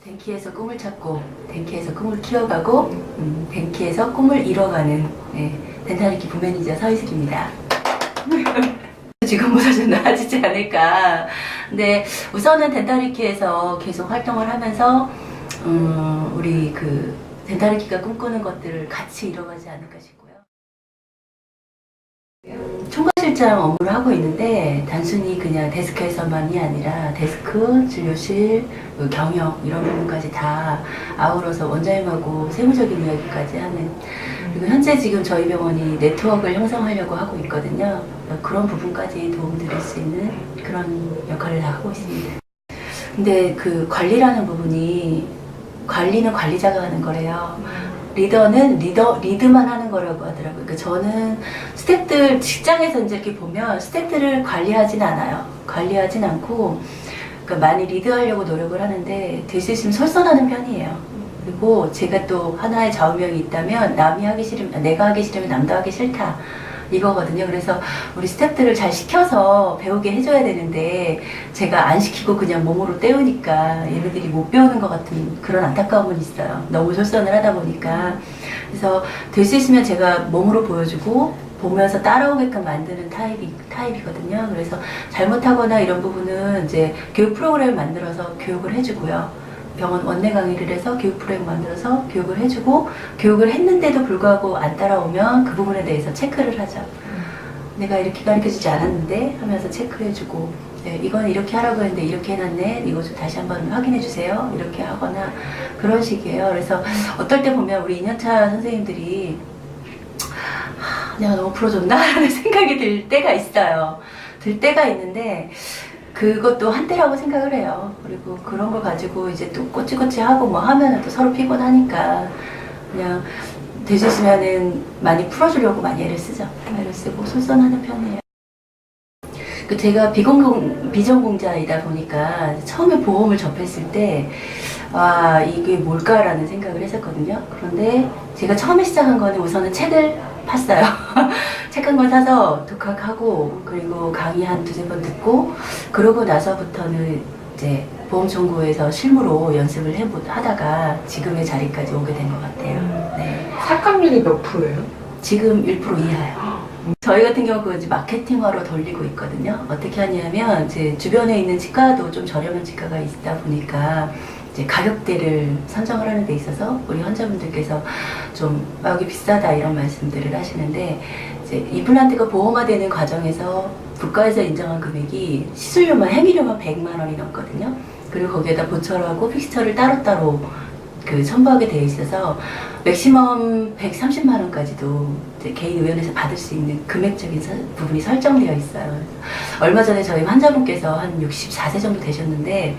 덴키에서 꿈을 찾고 덴키에서 꿈을 키워가고 덴키에서 꿈을 이뤄가는 덴탈리키 부매니저 서희숙입니다. 지금보다 좀 나아지지 않을까. 근데 우선은 덴탈리키에서 계속 활동을 하면서 우리 그 덴탈리키가 꿈꾸는 것들을 같이 이뤄가지 않을까 싶고요. 총괄실장 업무를 하고 있는데 단순히 그냥 데스크에서만이 아니라 데스크, 진료실, 경영 이런 부분까지 다 아우러서 원장님하고 세부적인 이야기까지 하는, 그리고 현재 지금 저희 병원이 네트워크를 형성하려고 하고 있거든요. 그런 부분까지 도움드릴 수 있는 그런 역할을 다 하고 있습니다. 근데 그 관리라는 부분이, 관리는 관리자가 하는 거래요. 리더는 리드만 하는 거라고 하더라고요. 그러니까 저는 스태프들, 직장에서 이제 이렇게 보면 스태프들을 관리하진 않아요. 관리하진 않고, 그러니까 많이 리드하려고 노력을 하는데, 될 수 있으면 솔선하는 편이에요. 그리고 제가 또 하나의 좌우명이 있다면, 남이 하기 싫으면, 내가 하기 싫으면 남도 하기 싫다. 이거거든요. 그래서 우리 스태프들을 잘 시켜서 배우게 해줘야 되는데 제가 안 시키고 그냥 몸으로 때우니까 얘네들이 못 배우는 것 같은 그런 안타까움은 있어요. 너무 솔선을 하다 보니까. 그래서 될 수 있으면 제가 몸으로 보여주고 보면서 따라오게끔 만드는 타입이거든요. 그래서 잘못하거나 이런 부분은 이제 교육 프로그램을 만들어서 교육을 해주고요. 병원 원내 강의를 해서 교육 프로그램 만들어서 교육을 해주고, 교육을 했는데도 불구하고 안 따라오면 그 부분에 대해서 체크를 하죠. 내가 이렇게 가르쳐주지 않았는데 하면서 체크해주고, 네, 이건 이렇게 하라고 했는데 이렇게 해놨네, 이거 좀 다시 한번 확인해주세요, 이렇게 하거나 그런 식이에요. 그래서 어떨 때 보면 우리 2년차 선생님들이 내가 너무 풀어줬나? 라는 생각이 들 때가 있어요. 들 때가 있는데 그것도 한때라고 생각을 해요. 그리고 그런 걸 가지고 이제 또 꼬치꼬치 하고 뭐 하면은 또 서로 피곤하니까 그냥 될 수 있으면은 많이 풀어주려고 많이 애를 쓰죠. 애를 쓰고 솔선하는 편이에요. 그 제가 비전공자이다 보니까 처음에 보험을 접했을 때 이게 뭘까라는 생각을 했었거든요. 그런데 제가 처음에 시작한 거는 우선은 책을 팠어요. 책 한 권 사서 독학하고, 그리고 강의 한 두세 번 듣고, 그러고 나서부터는 이제 보험청구에서 실무로 연습을 하다가 지금의 자리까지 오게 된 것 같아요. 네. 삭감률이 몇 프로예요? 지금 1% 이하예요. 저희 같은 경우 그 마케팅화로 돌리고 있거든요. 어떻게 하냐면 제 주변에 있는 치과도 좀 저렴한 치과가 있다 보니까 이제 가격대를 선정을 하는 데 있어서 우리 환자분들께서 좀 여기 비싸다 이런 말씀들을 하시는데, 이제 임플란트가 보험화되는 과정에서 국가에서 인정한 금액이 시술료만, 행위료만 100만 원이 넘거든요. 그리고 거기에다 보철하고 픽스처를 따로따로 그 첨부하게 되어 있어서 맥시멈 130만 원까지도 개인의원에서 받을 수 있는 금액적인 부분이 설정되어 있어요. 얼마 전에 저희 환자분께서 한 64세 정도 되셨는데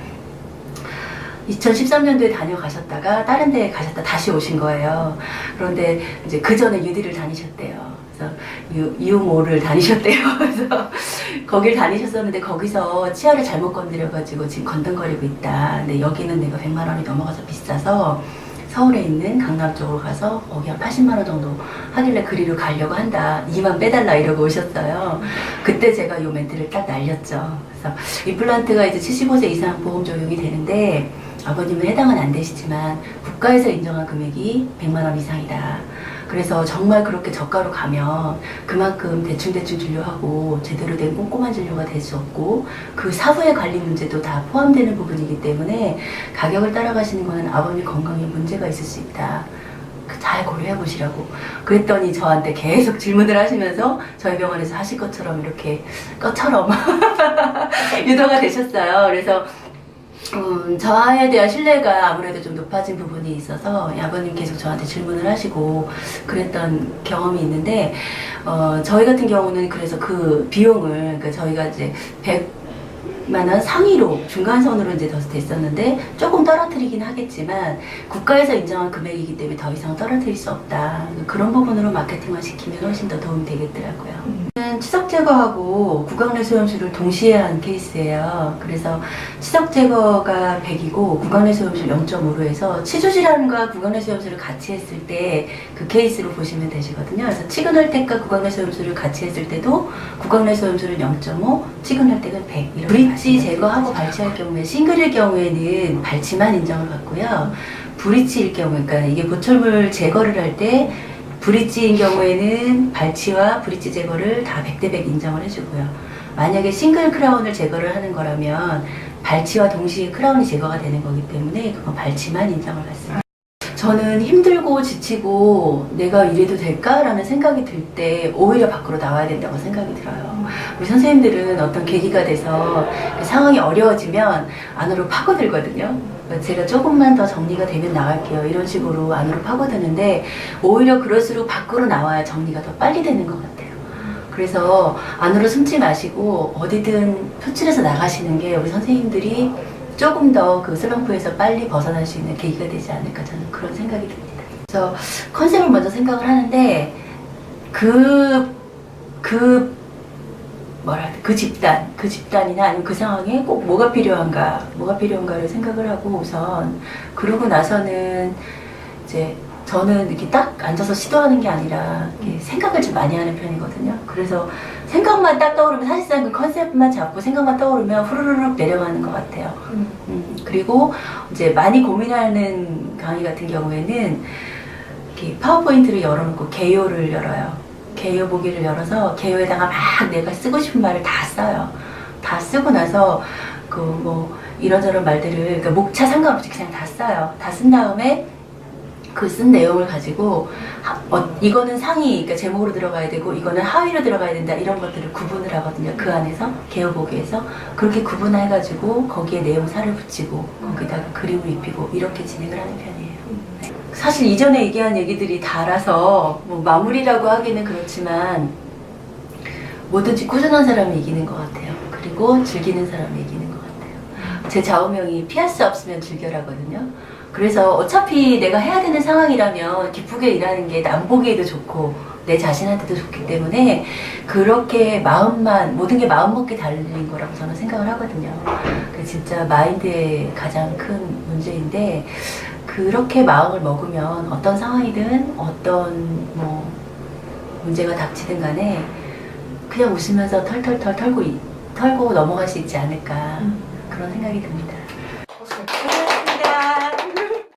2013년도에 다녀가셨다가 다른 데에 가셨다 다시 오신 거예요. 그런데 이제 그 전에 UD를 다니셨대요. 그래서 유모를 다니셨대요. 그래서 거길 다니셨었는데 거기서 치아를 잘못 건드려가지고 지금 건등거리고 있다. 근데 여기는 내가 100만 원이 넘어가서 비싸서 서울에 있는 강남 쪽으로 가서 거기 한 80만 원 정도 하길래 그리로 가려고 한다. 2만 빼달라 이러고 오셨어요. 그때 제가 요 멘트를 딱 날렸죠. 그래서 임플란트가 이제 75세 이상 보험 적용이 되는데 아버님은 해당은 안 되시지만 국가에서 인정한 금액이 100만 원 이상이다. 그래서 정말 그렇게 저가로 가면 그만큼 대충대충 진료하고 제대로 된 꼼꼼한 진료가 될 수 없고 그 사후의 관리 문제도 다 포함되는 부분이기 때문에 가격을 따라가시는 거는 아버님 건강에 문제가 있을 수 있다. 잘 고려해 보시라고 그랬더니 저한테 계속 질문을 하시면서 저희 병원에서 하실 것처럼 이렇게 유도가 되셨어요. 그래서 저에 대한 신뢰가 아무래도 좀 높아진 부분이 있어서 아버님 계속 저한테 질문을 하시고 그랬던 경험이 있는데, 저희 같은 경우는 그래서 그 비용을, 그러니까 저희가 이제 100만 원 상위로 중간선으로 이제 더 됐었는데 조금 떨어뜨리긴 하겠지만 국가에서 인정한 금액이기 때문에 더 이상 떨어뜨릴 수 없다. 그런 부분으로 마케팅만 시키면 훨씬 더 도움이 되겠더라고요. 저는 치석 제거하고 구강내 소염술을 동시에 한 케이스예요. 그래서 치석 제거가 100이고 구강내 소염술 0.5로 해서 치주 질환과 구강내 소염술을 같이 했을 때 그 케이스로 보시면 되시거든요. 그래서 치근할 때과 구강내 소염술을 같이 했을 때도 구강내 소염술은 0.5, 치근할 때는 100. 브릿지 제거하고 발치할 경우에 싱글일 경우에는 발치만 인정을 받고요. 브릿지일 경우, 그러니까 이게 보철물 제거를 할 때 브릿지인 경우에는 발치와 브릿지 제거를 다 100대 100 인정을 해주고요. 만약에 싱글 크라운을 제거를 하는 거라면 발치와 동시에 크라운이 제거가 되는 거기 때문에 그건 발치만 인정을 받습니다. 저는 힘들고 지치고 내가 이래도 될까라는 생각이 들 때 오히려 밖으로 나와야 된다고 생각이 들어요. 우리 선생님들은 어떤 계기가 돼서 상황이 어려워지면 안으로 파고들거든요. 제가 조금만 더 정리가 되면 나갈게요. 이런 식으로 안으로 파고드는데 오히려 그럴수록 밖으로 나와야 정리가 더 빨리 되는 것 같아요. 그래서 안으로 숨지 마시고 어디든 표출해서 나가시는 게 우리 선생님들이 조금 더 그 슬럼프에서 빨리 벗어날 수 있는 계기가 되지 않을까 저는 그런 생각이 듭니다. 그래서 컨셉을 먼저 생각을 하는데 그 집단이나 아니면 그 상황에 꼭 뭐가 필요한가를 생각을 하고 우선 그러고 나서는 이제 저는 이렇게 딱 앉아서 시도하는 게 아니라 이렇게 생각을 좀 많이 하는 편이거든요. 그래서 생각만 딱 떠오르면 사실상 그 컨셉만 잡고 생각만 떠오르면 후루룩 내려가는 것 같아요. 그리고 이제 많이 고민하는 강의 같은 경우에는 이렇게 파워포인트를 열어놓고 개요를 열어요. 개요 보기를 열어서 개요에다가 막 내가 쓰고 싶은 말을 다 써요. 다 쓰고 나서 그 뭐 이런저런 말들을 그러니까 목차 상관없이 그냥 다 써요. 다 쓴 다음에 그 쓴 내용을 가지고 이거는 상위, 그러니까 제목으로 들어가야 되고 이거는 하위로 들어가야 된다 이런 것들을 구분을 하거든요. 그 안에서 개요보기에서 그렇게 구분해가지고 거기에 내용 살을 붙이고 거기다가 그림을 입히고 이렇게 진행을 하는 편이에요. 사실 이전에 얘기한 얘기들이 다라서 뭐 마무리라고 하기는 그렇지만 뭐든지 꾸준한 사람이 이기는 것 같아요. 그리고 즐기는 사람이 이기는 것 같아요. 제 좌우명이 피할 수 없으면 즐겨라거든요. 그래서 어차피 내가 해야 되는 상황이라면 기쁘게 일하는 게 남 보기에도 좋고 내 자신한테도 좋기 때문에 그렇게 모든 게 마음 먹기 달린 거라고 저는 생각을 하거든요. 그게 진짜 마인드의 가장 큰 문제인데 그렇게 마음을 먹으면 어떤 상황이든 어떤 뭐 문제가 닥치든 간에 그냥 웃으면서 털털 털고 넘어갈 수 있지 않을까 그런 생각이 듭니다.